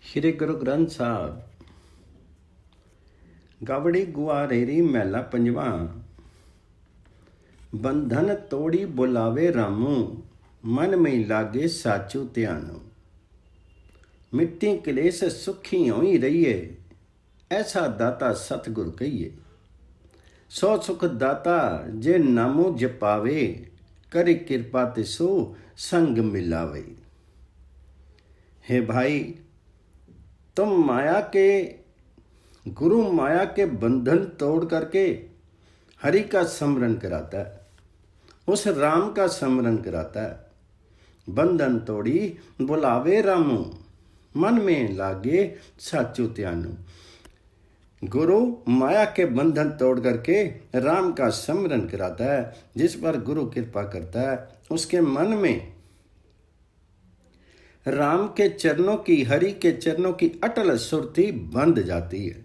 श्री गुरु ग्रंथ साहब गवड़ी गुआरेरी महला पंजवा। बंधन तोड़ी बुलावे रामू, मन में लागे साचू ध्यानो। मिट्टी क्लेश सुखी होई रहिए, ऐसा दाता सतगुर कहिए। सौ सुख दाता जे नामो जपावे, करी कृपा तिसो संग मिलावे। हे भाई, तुम माया के गुरु माया के बंधन तोड़ करके हरि का स्मरण कराता है, उस राम का स्मरण कराता है। बंधन तोड़ी बुलावे रामू, मन में लागे साचू ध्यानु। गुरु माया के बंधन तोड़ करके राम का स्मरण कराता है। जिस पर गुरु कृपा करता है उसके मन में राम के चरणों की, हरि के चरणों की अटल सुरती बंध जाती है।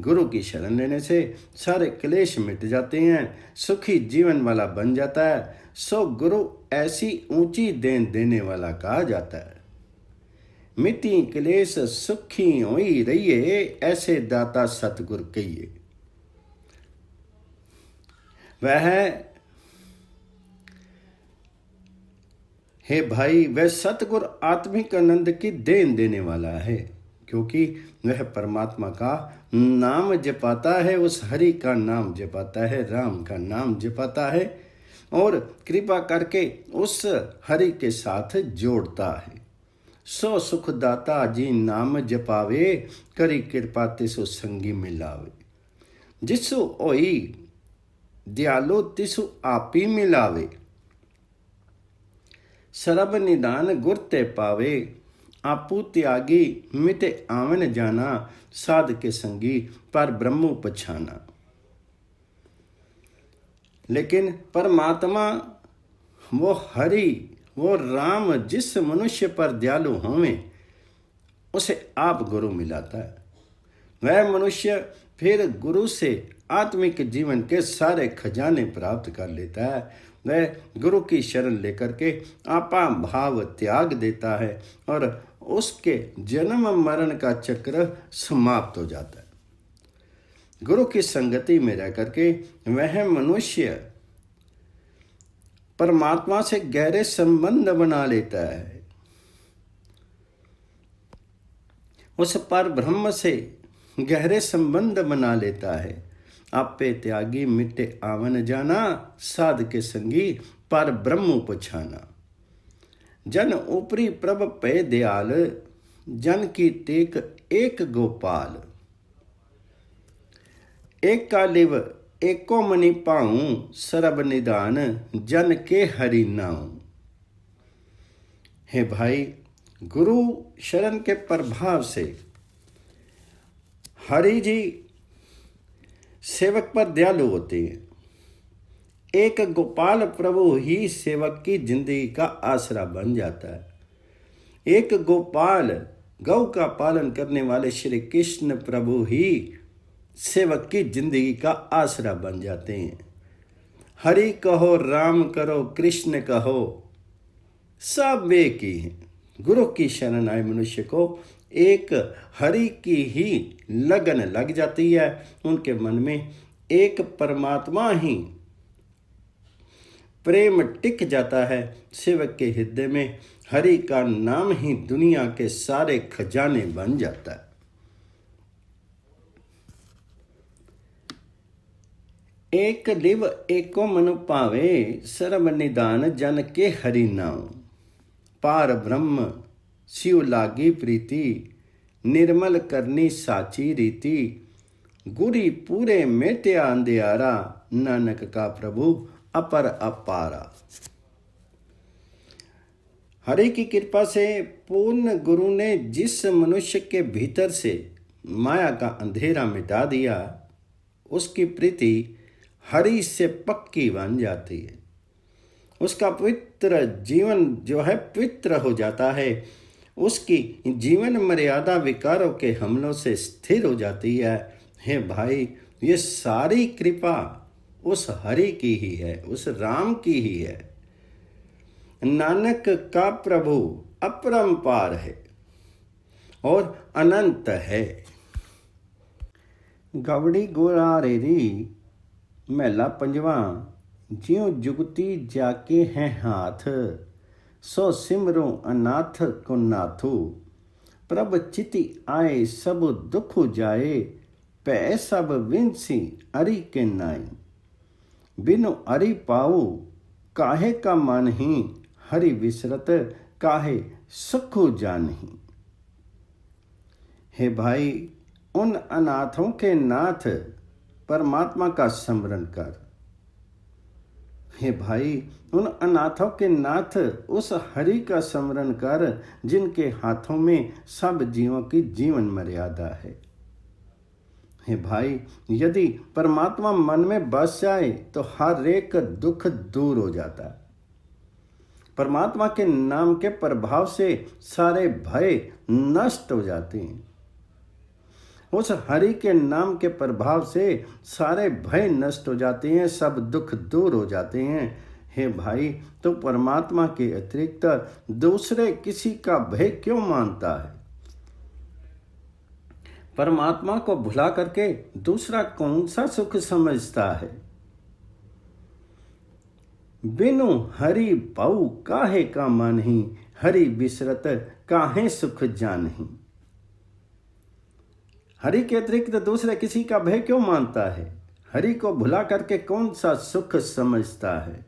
गुरु की शरण लेने से सारे क्लेश मिट जाते हैं, सुखी जीवन वाला बन जाता है। सो गुरु ऐसी ऊंची देन देने वाला कहा जाता है। मिट्टी क्लेश सुखी होई रहिए, ऐसे दाता सतगुर कहिए। वह हे भाई, वह सतगुर आत्मिक आनंद की देन देने वाला है, क्योंकि वह परमात्मा का नाम जपाता है, उस हरि का नाम जपाता है, राम का नाम जपाता है और कृपा करके उस हरि के साथ जोड़ता है। सो सुखदाता जी नाम जपावे, करी कृपा तिसु संगी मिलावे। जिसु ओई दयालु तिसु आपी मिलावे, सरब निदान गुर ते पावे। आपू त्यागी मिटे आवन जाना, साध के संगी पर ब्रह्मु पछाना। लेकिन परमात्मा वो हरि, वो राम जिस मनुष्य पर दयालु होवे उसे आप गुरु मिलाता है। वह मनुष्य फिर गुरु से आत्मिक जीवन के सारे खजाने प्राप्त कर लेता है। वह गुरु की शरण लेकर के आपा भाव त्याग देता है और उसके जन्म मरण का चक्र समाप्त हो जाता है। गुरु की संगति में रह करके वह मनुष्य परमात्मा से गहरे संबंध बना लेता है, उस पर ब्रह्म से गहरे संबंध बना लेता है। आपे त्यागी मिटे आवन जाना, साध के संगी पर ब्रह्म पछाना। जन ऊपरी प्रभ पे दयाल, जन की टेक एक गोपाल। एक का लिव एको मनि पाऊं, सरब निदान जन के हरि नाऊं। हे भाई, गुरु शरण के प्रभाव से हरि जी सेवक पर दयालु होते हैं। एक गोपाल प्रभु ही सेवक की जिंदगी का आसरा बन जाता है। एक गोपाल गौ का पालन करने वाले श्री कृष्ण प्रभु ही सेवक की जिंदगी का आसरा बन जाते हैं। हरि कहो राम करो, कृष्ण कहो सब वे की हैं। गुरु की शरण आए मनुष्य को एक हरि की ही लगन लग जाती है। उनके मन में एक परमात्मा ही प्रेम टिक जाता है। सेवक के हृदय में हरि का नाम ही दुनिया के सारे खजाने बन जाता है। एक लिव एको मनु पावे, सरब निदान जन के हरि नाम। पार ब्रह्म शिव लागी प्रीति, निर्मल करनी साची रीति। गुरी पूरे मेट्या अंधियारा, नानक का प्रभु अपर अपारा। हरि की कृपा से पूर्ण गुरु ने जिस मनुष्य के भीतर से माया का अंधेरा मिटा दिया, उसकी प्रीति हरि से पक्की बन जाती है। उसका पवित्र जीवन जो है पवित्र हो जाता है। उसकी जीवन मर्यादा विकारों के हमलों से स्थिर हो जाती है। हे भाई, ये सारी कृपा उस हरि की ही है, उस राम की ही है। नानक का प्रभु अपरंपार है। और अनंत है। गवड़ी गुरारेरी महला पंजवा। ज्यों जुगती जाके हैं हाथ, सो सिमरो अनाथ को नाथो। प्रभ चिति आए सब दुख जाए, पै सब विंसी अरि के नाई। बिनु अरि पाऊ काहे का मानही, हरि विसरत काहे सुख जानही। हे भाई, उन अनाथों के नाथ परमात्मा का स्मरण कर। हे भाई, उन अनाथों के नाथ उस हरि का स्मरण कर जिनके हाथों में सब जीवों की जीवन मर्यादा है। हे भाई, यदि परमात्मा मन में बस जाए तो हर एक दुख दूर हो जाता है। परमात्मा के नाम के प्रभाव से सारे भय नष्ट हो जाते हैं। उस हरि के नाम के प्रभाव से सारे भय नष्ट हो जाते हैं, सब दुख दूर हो जाते हैं। हे भाई, तो परमात्मा के अतिरिक्त दूसरे किसी का भय क्यों मानता है? परमात्मा को भुला करके दूसरा कौन सा सुख समझता है? बिनु हरि पाऊ काहे का मानही, हरि बिसरत काहे सुख जानही। हरि के अतिरिक्त दूसरे किसी का भय क्यों मानता है? हरि को भुला करके कौन सा सुख समझता है?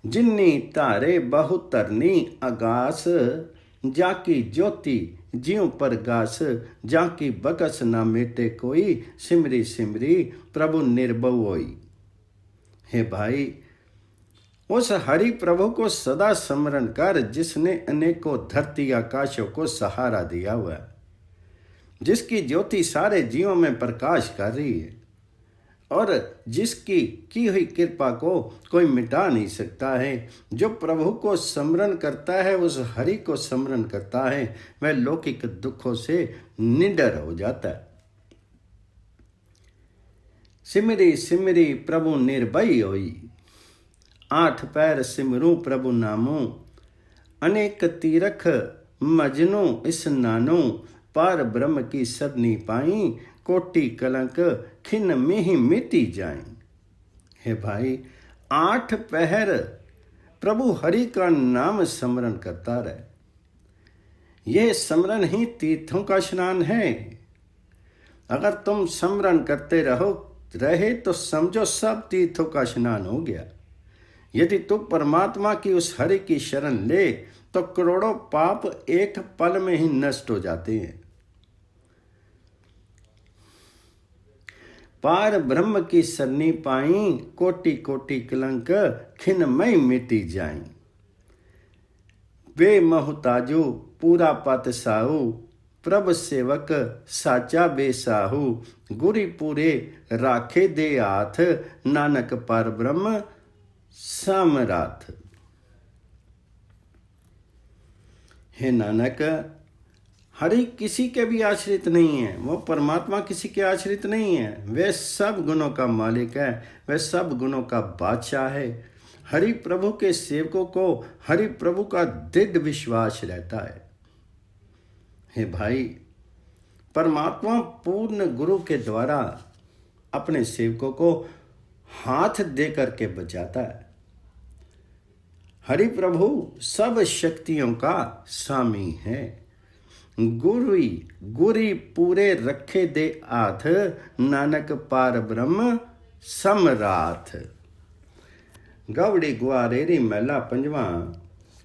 जिन्नी तारे बहु तरनी आगास, जाकी ज्योति ज्यों प्रगास। जाकी बकस ना मिटे कोई, सिमरी सिमरी प्रभु निर्भव होई। हे भाई, उस हरि प्रभु को सदा स्मरण कर जिसने अनेकों धरती आकाशों को सहारा दिया हुआ है, जिसकी ज्योति सारे जीवों में प्रकाश कर रही है और जिसकी की हुई कृपा को कोई मिटा नहीं सकता है। जो प्रभु को स्मरण करता है, उस हरि को स्मरण करता है, वह लौकिक दुखों से निडर हो जाता है। सिमरी सिमरी प्रभु निर्भय होई, आठ पैर सिमरू प्रभु नामो। अनेक तीरथ मजनो स्नानो, पार ब्रह्म की सरनी पाई। कोटि कलंक खिन मिहि मिटी जाए। हे भाई, 8 पहर प्रभु हरि का नाम स्मरण करता रहे। यह स्मरण ही तीर्थों का स्नान है। अगर तुम स्मरण करते रहे तो समझो सब तीर्थों का स्नान हो गया। यदि तू परमात्मा की उस हरि की शरण ले तो करोड़ों पाप एक पल में ही नष्ट हो जाते हैं। पार ब्रह्म की सरनी पाई, कोटि कोटि कलंक खिनमय मिटी जाई। वे मोहताजू पूरा पत साहू, प्रभ सेवक साचा बेसाहू। गुरी पूरे राखे दे हाथ, नानक पर ब्रह्म सामराथ। हे नानक, हरि किसी के भी आश्रित नहीं है, वो परमात्मा किसी के आश्रित नहीं है। वह सब गुणों का मालिक है, वह सब गुणों का बादशाह है। हरि प्रभु के सेवकों को हरि प्रभु का दृढ़ विश्वास रहता है। हे भाई, परमात्मा पूर्ण गुरु के द्वारा अपने सेवकों को हाथ दे करके बचाता है। हरि प्रभु सब शक्तियों का स्वामी है। गुरी पूरे रखे दे आथ, नानक पार ब्रह्म समराथ। गवड़ी ग्वारेरी महला पंजवा।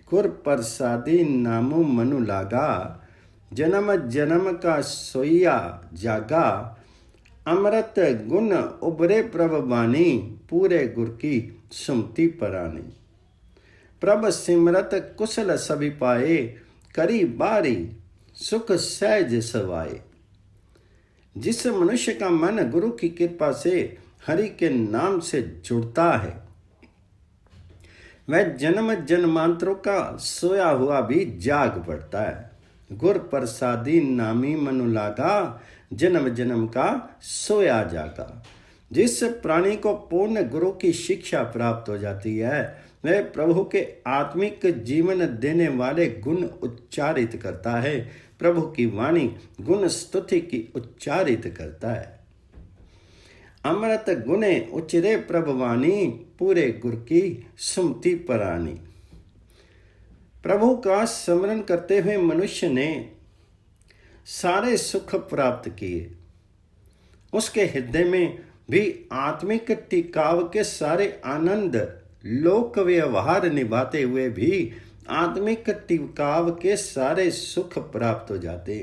गुर प्रसादी नामो मनु लागा, जन्म जन्म का सोइया जागा। अमृत गुण उबरे प्रभ बानी, पूरे गुर की सुमति परानी। प्रभ सिमरत कुशल सभी पाए, करी बारी सुख सहज सवाए। जिस मनुष्य का मन गुरु की कृपा से हरि के नाम से जुड़ता है, वह जन्म जन्मांतरों का सोया हुआ भी जाग पड़ता है। गुर प्रसादी नामी मनु लागा, जन्म जन्म का सोया जागा। जिस प्राणी को पूर्ण गुरु की शिक्षा प्राप्त हो जाती है, वह प्रभु के आत्मिक जीवन देने वाले गुण उच्चारित करता है। प्रभु की वाणी गुण स्तुति की उच्चारित करता है। अमृत गुणे उचरे प्रभुवाणी, पूरे गुर की सुमति परानी। प्रभु का स्मरण करते हुए मनुष्य ने सारे सुख प्राप्त किए। उसके हृदय में भी आत्मिक टिकाव के सारे आनंद, लोक व्यवहार निभाते हुए भी आत्मिक टिकाव के सारे सुख प्राप्त हो जाते।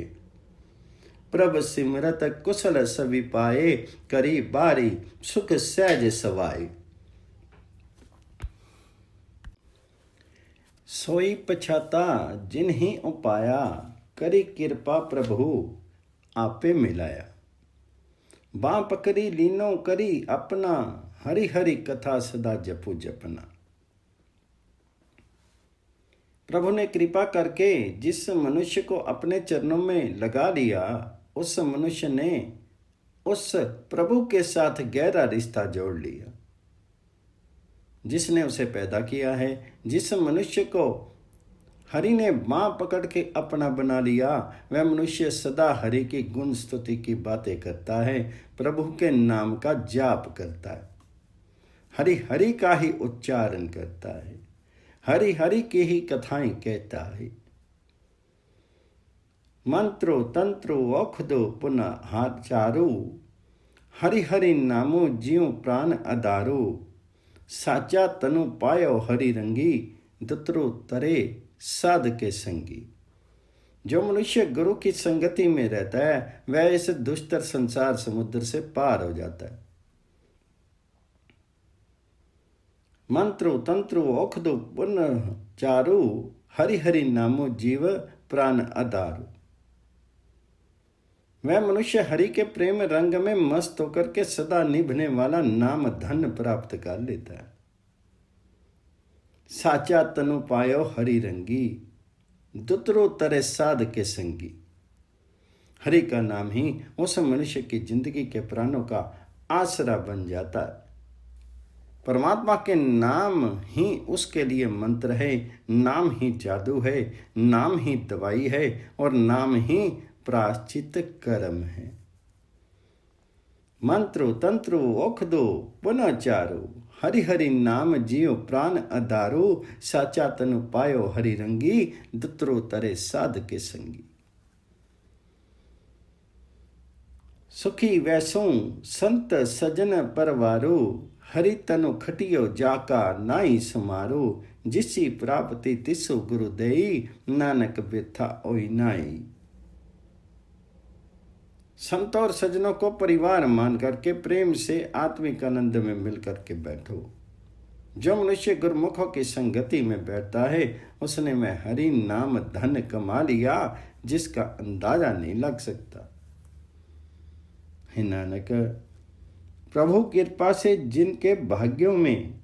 प्रभ सिमरत कुशल सभी पाए, करी बारी सुख सहज सवाई। सोई पछाता जिन्हीं उपाया, करी कृपा प्रभु आपे मिलाया। बाँ पकड़ी लीनो करी अपना, हरि हरि कथा सदा जपू जपना। प्रभु ने कृपा करके जिस मनुष्य को अपने चरणों में लगा लिया, उस मनुष्य ने उस प्रभु के साथ गहरा रिश्ता जोड़ लिया। जिसने उसे पैदा किया है, जिस मनुष्य को हरि ने बाँ पकड़ के अपना बना लिया, वह मनुष्य सदा हरि की गुण स्तुति की बातें करता है, प्रभु के नाम का जाप करता है, हरि हरि का ही उच्चारण करता है, हरि हरि की ही कथाएं कहता है। मंत्रो तंत्रो औखदो पुनः हाथ चारो, हरि हरि नामो जियो प्राण अदारो। साचा तनु पायो हरि रंगी, दुतरो तरे साध के संगी। जो मनुष्य गुरु की संगति में रहता है, वह इस दुष्टर संसार समुद्र से पार हो जाता है। मंत्रो तंत्रो औखदो पुनः चारो, हरि हरि नामो जीव प्राण अदारो। वह मनुष्य हरि के प्रेम रंग में मस्त होकर के सदा निभने वाला नाम धन प्राप्त कर लेता है। साचा तनु पायो हरि रंगी, दुतरो तरे साध के संगी। हरि का नाम ही उस मनुष्य की जिंदगी के प्राणों का आसरा बन जाता है। परमात्मा के नाम ही उसके लिए मंत्र है, नाम ही जादू है, नाम ही दवाई है और नाम ही प्राश्चित कर्म है। मंत्रो तंत्रो औखदो पुनः चारो, हरि हरि नाम जियो प्राण अधारो। साचा तनु पायो हरि रंगी, दुतरो तरे साध के संगी। सुखी वैसों संत सजन परवारो, हरि तनु खटियो जाका नाई समारो। जिसी प्राप्ति तिसो गुरु देई, नानक बिरथा ओई नाई। संत और सज्जनों को परिवार मान करके प्रेम से आत्मिक आनंद में मिल करके बैठो। जो मनुष्य गुरुमुखों की संगति में बैठता है, उसने में हरि नाम धन कमा लिया, जिसका अंदाजा नहीं लग सकता। हे नानक, प्रभु कृपा से जिनके भाग्यों में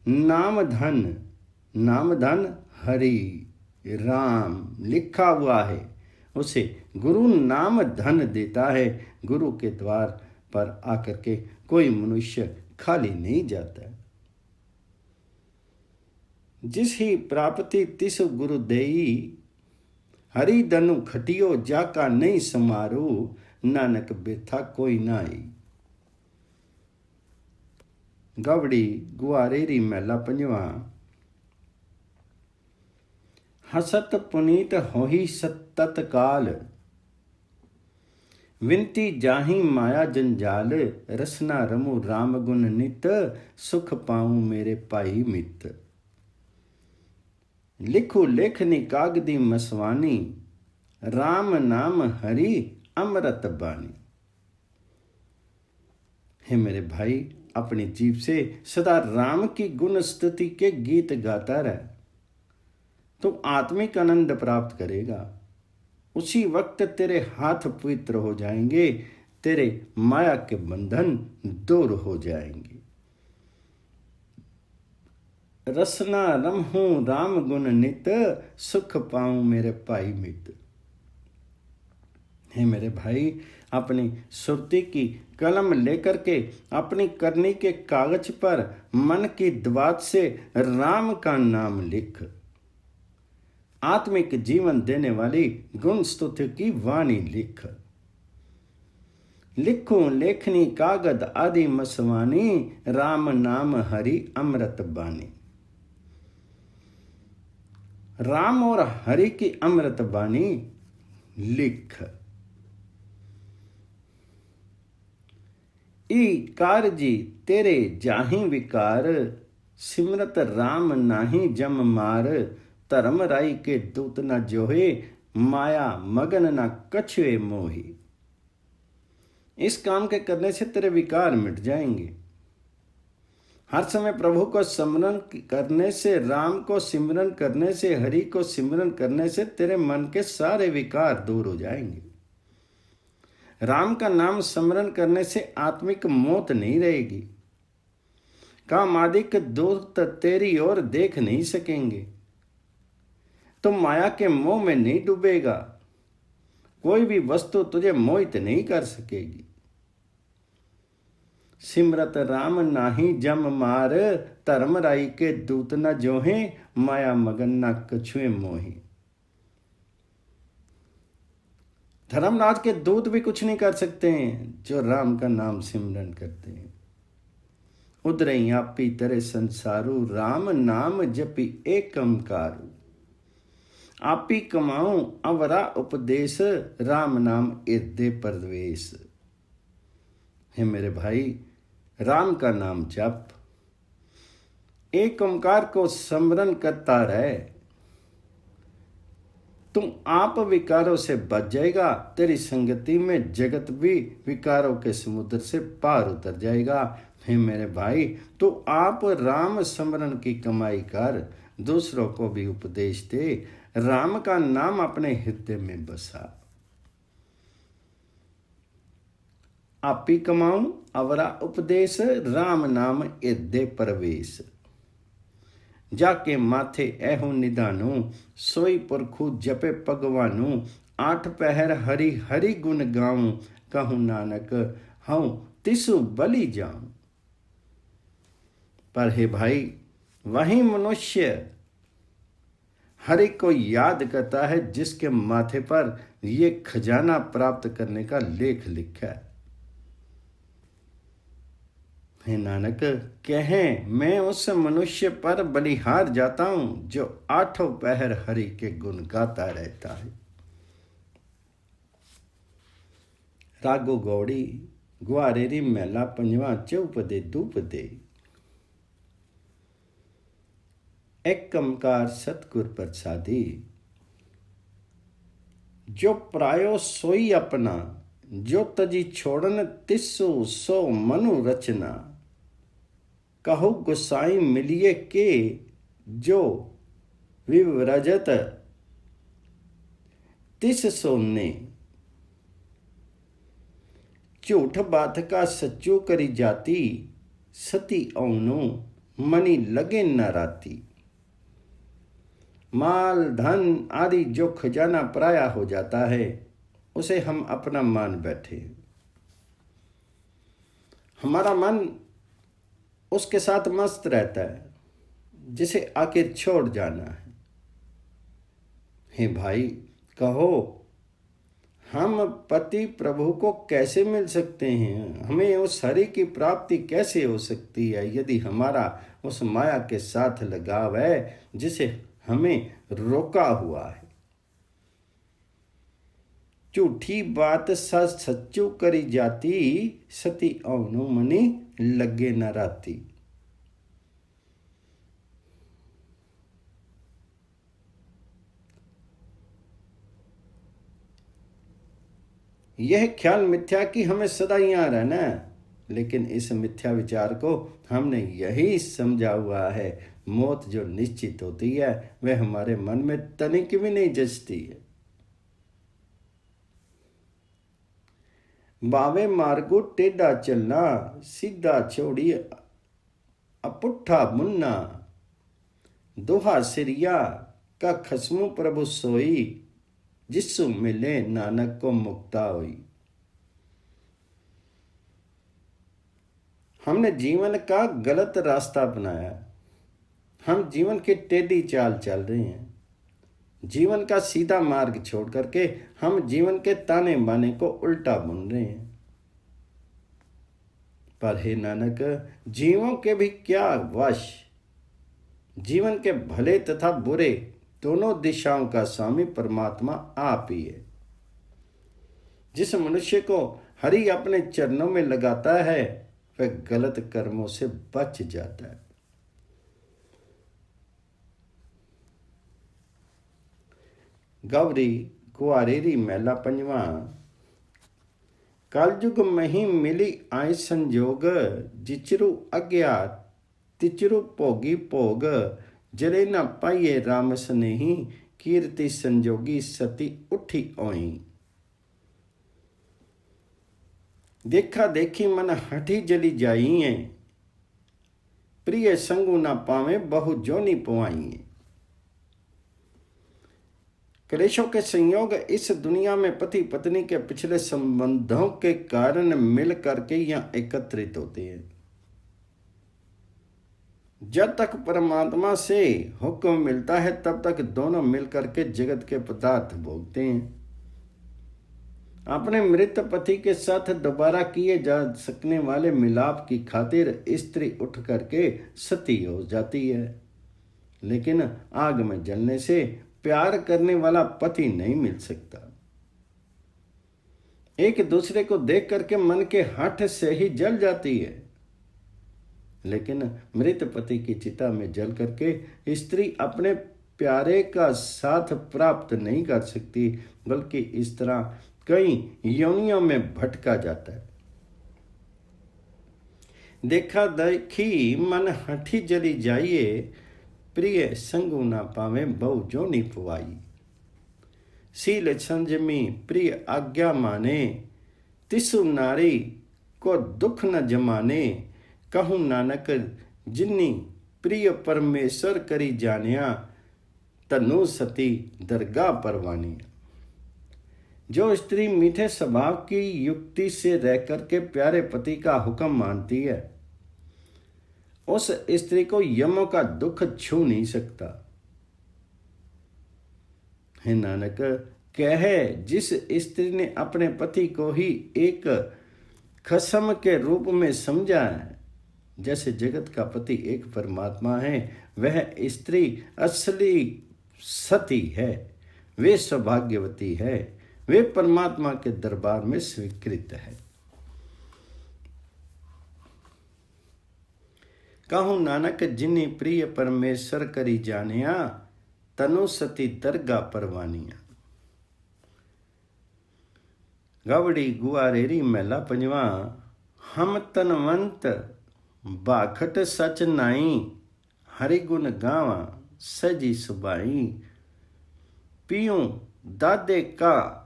नाम धन हरि राम लिखा हुआ है, उसे गुरु नाम धन देता है। गुरु के द्वार पर आकर के कोई मनुष्य खाली नहीं जाता। जिस ही प्राप्ति तिस गुरु देई, हरि धनु खटियो जाका नहीं समारो। नानक बिरथा कोई नाई। गवड़ी गुआरेरी महला पंजवा। हसत पुनीत होही सतत काल, विनती जाहि माया जंजाल। रसना रमु राम गुण नित, सुख पाऊं मेरे पाई मित। लिखु लेखनी कागदी मसवानी, राम नाम हरि अमृत बानी। हे मेरे भाई, अपनी जीभ से सदा राम की गुण स्तुति के गीत गाता रह, तो आत्मिक आनंद प्राप्त करेगा। उसी वक्त तेरे हाथ पवित्र हो जाएंगे, तेरे माया के बंधन दूर हो जाएंगे। रसना रमहूं राम गुण नित, सुख पाऊं मेरे पाई मित। हे मेरे भाई, अपनी सुरती की कलम लेकर के अपनी करनी के कागज पर मन की दवात से राम का नाम लिख। आत्मिक जीवन देने वाली गुण स्तुति की वाणी लिख। लिखूं लेखनी कागद आदि मसवानी, राम नाम हरि अमृत बानी। राम और हरि की अमृत बानी लिख। ई कारजी तेरे जाहि विकार, सिमरत राम नाही जम मार। धर्म राई के दूत न जोहे, माया मगन न कछुए मोही। इस काम के करने से तेरे विकार मिट जाएंगे। हर समय प्रभु को स्मरण करने से, राम को सिमरन करने से, हरि को सिमरन करने से तेरे मन के सारे विकार दूर हो जाएंगे। राम का नाम स्मरण करने से आत्मिक मौत नहीं रहेगी। कामादिक दूत तेरी ओर देख नहीं सकेंगे। तो माया के मोह में नहीं डूबेगा। कोई भी वस्तु तुझे मोहित नहीं कर सकेगी। सिमरत राम नाही जम मार, धर्म राई के दूत न जोहे, माया मगन न कछुए मोही। धर्मराज के दूत भी कुछ नहीं कर सकते हैं जो राम का नाम सिमरन करते हैं। उदरई आपी तरे संसारू, राम नाम जपी एकमकारू। आपी कमाऊं अवरा उपदेश, राम नाम इर्दे परवेश। हे मेरे भाई, राम का नाम जप, एक ओंकार को स्मरण करता रहे। तुम आप विकारों से बच जाएगा। तेरी संगति में जगत भी विकारों के समुद्र से पार उतर जाएगा। हे मेरे भाई, तो आप राम स्मरण की कमाई कर, दूसरों को भी उपदेश दे। राम का नाम अपने हृदय में बसा। आपी कमाऊं अवरा उपदेश, राम नाम हृदय प्रवेश। जाके माथे एहू निधानू, सोई पुरखू जपे भगवानू। आठ पहर हरि हरि गुण गाऊं, कहूं नानक हूं तिसु बलि जाऊं। पर हे भाई, वही मनुष्य हरि को याद करता है जिसके माथे पर ये खजाना प्राप्त करने का लेख लिखा है। हे नानक, कहें मैं उस मनुष्य पर बलिहार जाता हूं जो आठों पहर हरि के गुण गाता रहता है। रागो गौड़ी ग्वारेरी मेला पंजवा चौपदे दूपदे। एकमकार सतगुर प्रसादी। जो प्रायो सोई अपना, जो तजी छोड़न तिस्सु सो मनु रचना। कहो गुसाई मिलिए के, जो विव्रजत तिस सोने। झूठ बात का सच्चू करी जाती, सती औनो मनी लगे न राती। माल धन आदि जो खजाना पराया हो जाता है, उसे हम अपना मान बैठे। हमारा मन उसके साथ मस्त रहता है जिसे आखिर छोड़ जाना है। हे भाई, कहो हम पति प्रभु को कैसे मिल सकते हैं? हमें उस हरि की प्राप्ति कैसे हो सकती है यदि हमारा उस माया के साथ लगाव है जिसे हमें रोका हुआ है। झूठी बात सच सच्चू करी जाती, सती औनु मनी लगे न राती। यह ख्याल मिथ्या कि हमें सदा यहाँ रहना है, लेकिन इस मिथ्या विचार को हमने यही समझा हुआ है। मौत जो निश्चित होती है वह हमारे मन में तनिक भी नहीं जचती है। बावे मार्गो टेढ़ा चलना, सीधा छोड़ी अपुट्ठा मुन्ना। दोहा सिरिया का खसमु प्रभु सोई, जिसु मिले नानक को मुक्ता होई। हमने जीवन का गलत रास्ता अपनाया, हम जीवन की टेढ़ी चाल चल रहे हैं। जीवन का सीधा मार्ग छोड़ करके हम जीवन के ताने बाने को उल्टा बुन रहे हैं। पर हे नानक, जीवों के भी क्या वश, जीवन के भले तथा बुरे दोनों दिशाओं का स्वामी परमात्मा आप ही है। जिस मनुष्य को हरि अपने चरणों में लगाता है वह गलत कर्मों से बच जाता है। गौरी कुआरेरी महला पंजवा। कलयुग मही मिली आय संजोग, जिचरु अज्ञात तिचरु भोगी भोग, जरे न पाइये राम स्नेही, कीर्ति संजोगी सती उठी ओई। देखा देखी मन हठी जली जाई है, प्रिय संगु न पावे बहु जोनी पुआई। क्लेशों के संयोग इस दुनिया में पति पत्नी के पिछले संबंधों के कारण मिल करके यहाँ एकत्रित होते हैं। जब तक परमात्मा से हुक्म मिलता है तब तक दोनों मिल करके जगत के पदार्थ भोगते हैं। अपने मृत पति के साथ दोबारा किए जा सकने वाले मिलाप की खातिर स्त्री उठ करके सती हो जाती है, लेकिन आग में जलने से प्यार करने वाला पति नहीं मिल सकता। एक दूसरे को देख करके मन के हठ से ही जल जाती है, लेकिन मृत पति की चिता में जल करके स्त्री अपने प्यारे का साथ प्राप्त नहीं कर सकती, बल्कि इस तरह कई योनियों में भटका जाता है। देखा देखी मन हठी जली जाइए, प्रिय संगु ना पावे बहु जोनी पुआई। सील संजमी प्रिय आज्ञा माने, तिसु नारी को दुख न जमाने। कहूँ नानक जिन्नी प्रिय परमेश्वर करी जानिया, तनु सती दरगाह परवानी। जो स्त्री मीठे स्वभाव की युक्ति से रह करके प्यारे पति का हुक्म मानती है, उस स्त्री को यमों का दुख छू नहीं सकता। हे नानक, कहे जिस स्त्री ने अपने पति को ही एक खसम के रूप में समझा है, जैसे जगत का पति एक परमात्मा है, वह स्त्री असली सती है, वे सौभाग्यवती है, वे परमात्मा के दरबार में स्वीकृत है। कहूँ नानक जिन्नी प्रिय परमेश्वर करी जानिया, तनु सती दरगाह परवानिया। गवड़ी गुआरेरी महला पंजवा। हम तनवंत बाखट सच नाई, हरि गुण गावा सजी सुबाई। पियूं दादे का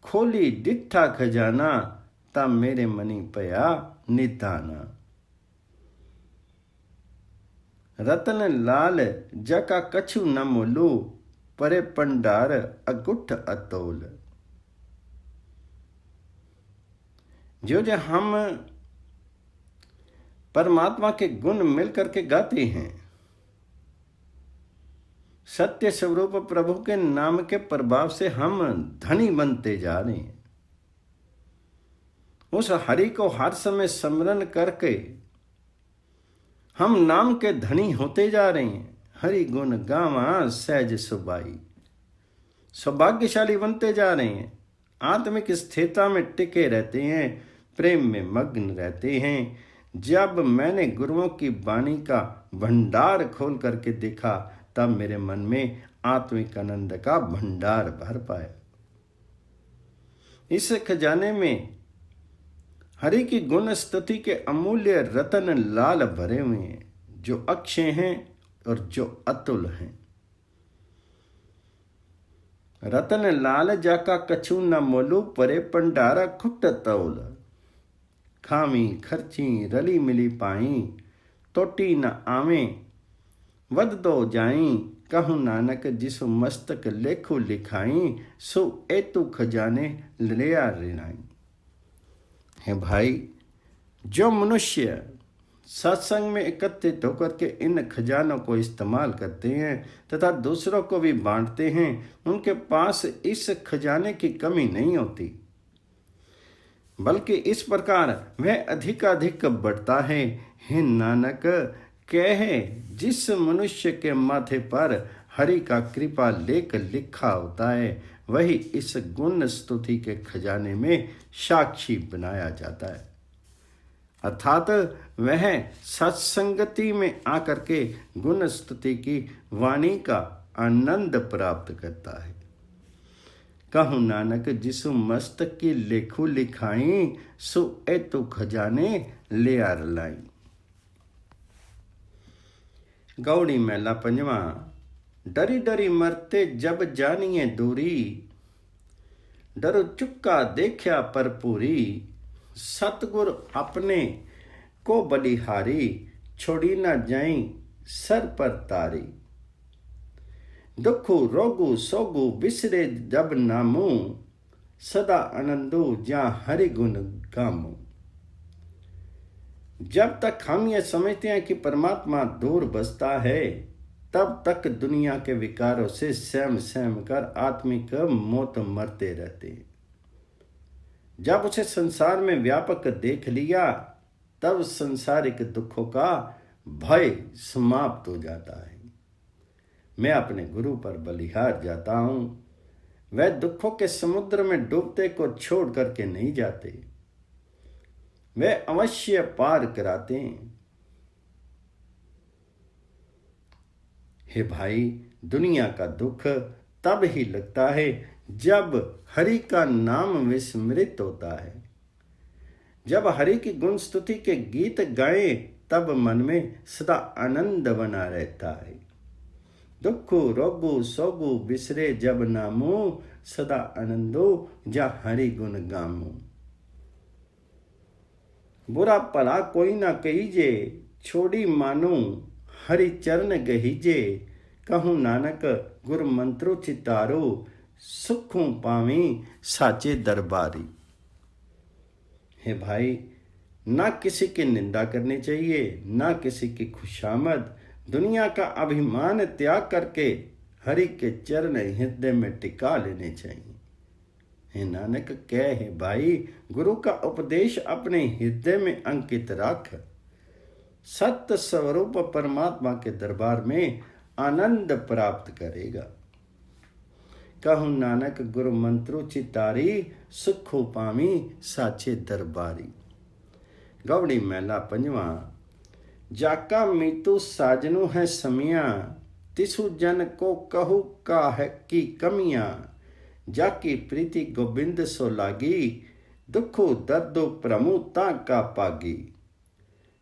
खोली डिठा खजाना, ता मेरे मनी पया निधाना। रतन लाल जका कछु न मोलू, परे पंडार अगुठ अतोल। जो जो हम परमात्मा के गुण मिल करके गाते हैं, सत्य स्वरूप प्रभु के नाम के प्रभाव से हम धनी बनते जा रहे हैं। उस हरि को हर समय स्मरण करके हम नाम के धनी होते जा रहे हैं। हरि गुण गावा सहज सुबाई, सौभाग्यशाली बनते जा रहे हैं। आत्मिक स्थिरता में टिके रहते हैं, प्रेम में मग्न रहते हैं। जब मैंने गुरुओं की वाणी का भंडार खोल करके देखा, तब मेरे मन में आत्मिक आनंद का भंडार भर पाया। इस खजाने में हरि की गुण स्तुति के अमूल्य रतन लाल भरे हुए हैं, जो अक्षय हैं और जो अतुल हैं। रतन लाल जाका कछु न मोलू, परे पंडारा खुट तौल। खामी खर्ची रली मिली पाई, तोटी न आवे वद दो जाई। कहूँ नानक जिसु मस्तक लेखु लिखाई, सो एतु खजाने लिया रिनाई। है भाई, जो मनुष्य सत्संग में एकत्रित होकर के इन खजानों को इस्तेमाल करते हैं तथा दूसरों को भी बांटते हैं, उनके पास इस खजाने की कमी नहीं होती, बल्कि इस प्रकार वह अधिकाधिक बढ़ता है। हे नानक, कहे जिस मनुष्य के माथे पर हरि का कृपा लेख लिखा होता है, वही इस गुण स्तुति के खजाने में साक्षी बनाया जाता है। अर्थात वह सत्संगति में आकर के गुण स्तुति की वाणी का आनंद प्राप्त करता है। कहूँ नानक जिसु मस्तक की लेखु लिखाई, सो एतु खजाने ले आर लाई। गौड़ी मेला पंजवा। डरी डरी मरते जब जानिए दूरी, डरो चुक्का देखा पर पूरी, सतगुर अपने को बलिहारी, छोड़ी न जाई सर पर तारी। दुखु रोगु सोगु बिसरे जब नामू, सदा आनंदो जा हरि गुण गामू। जब तक हम ये समझते हैं कि परमात्मा दूर बसता है, तब तक दुनिया के विकारों से सहम सहम कर आत्मिक मौत मरते रहते हैं। जब उसे संसार में व्यापक देख लिया, तब संसारिक दुखों का भय समाप्त हो जाता है। मैं अपने गुरु पर बलिहार जाता हूं। वह दुखों के समुद्र में डूबते को छोड़ करके नहीं जाते, वे अवश्य पार कराते हैं। हे भाई, दुनिया का दुख तब ही लगता है जब हरि का नाम विस्मृत होता है। जब हरि की गुण स्तुति के गीत गाएं, तब मन में सदा आनंद बना रहता है। दुखु रोगु सोगु बिसरे जब नामू, सदा आनंदो जा हरि गुण गामू। बुरा भला कोई ना कहीजे, छोड़ी मानू हरि चरण गहीजे। कहूँ नानक गुर मंत्रो चितारो, सुखों पावी साचे दरबारी। हे भाई, ना किसी की निंदा करनी चाहिए, ना किसी की खुशामद। दुनिया का अभिमान त्याग करके हरि के चरण हृदय में टिका लेने चाहिए। हे नानक, कह है भाई, गुरु का उपदेश अपने हृदय में अंकित रख। सत्य स्वरूप परमात्मा के दरबार में आनंद प्राप्त करेगा। कहूँ नानक गुरु मंत्रो चितारी, सुखो पामी साचे दरबारी। गौड़ी मेला पंजवा। जाका मीतु साजनु है समिया, तिसु जन को कहू का है की कमियां। जाकी प्रीति गोबिंद सो लागी, दुखो दर्दो प्रमुता का पागी।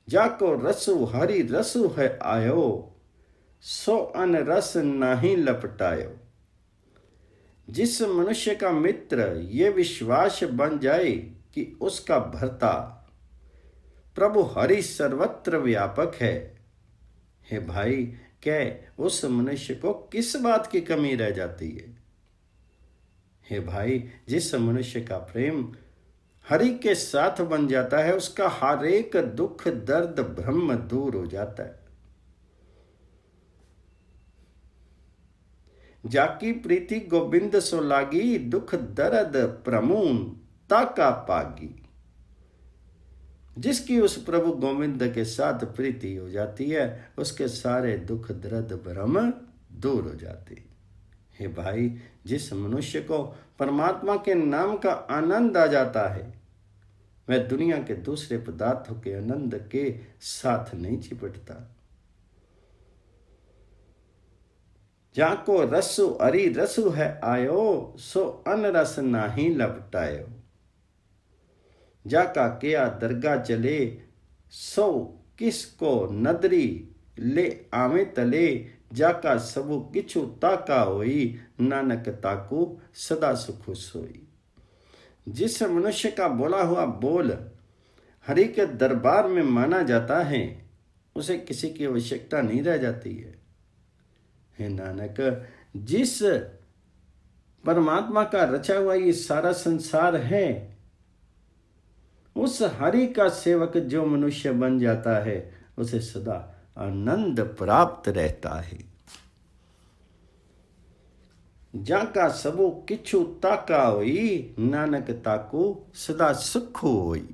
जाको रसु हरि रसु है आयो, सो अन रस नाही लपटायो। जिस मनुष्य का मित्र ये विश्वास बन जाए कि उसका भर्ता प्रभु हरि सर्वत्र व्यापक है, हे भाई, क्या उस मनुष्य को किस बात की कमी रह जाती है। हे भाई, जिस मनुष्य का प्रेम हरि के साथ बन जाता है, उसका हर एक दुख दर्द भ्रम दूर हो जाता है। जाकी प्रीति गोविंद सो लागी, दुख दर्द प्रमून ताका पागी। जिसकी उस प्रभु गोविंद के साथ प्रीति हो जाती है, उसके सारे दुख दर्द भ्रम दूर हो जाते हैं। हे भाई, जिस मनुष्य को परमात्मा के नाम का आनंद आ जाता है, वह दुनिया के दूसरे पदार्थों के आनंद के साथ नहीं चिपटता। जाको रसु अरि रसु है आयो, सो अन रस नाही लपटायो। जाका किया दरगाह चले, सो किसको नदरी ले आवे तले। जाका सबु किछु ताका होई, नानक ताको सदा सुख सोई। जिस मनुष्य का बोला हुआ बोल हरि के दरबार में माना जाता है, उसे किसी की आवश्यकता नहीं रह जाती है। हे नानक, जिस परमात्मा का रचा हुआ ये सारा संसार है, उस हरि का सेवक जो मनुष्य बन जाता है उसे सदा आनंद प्राप्त रहता है। जाका सबो किछु ताका होई, नानक ताको सदा सुख होई।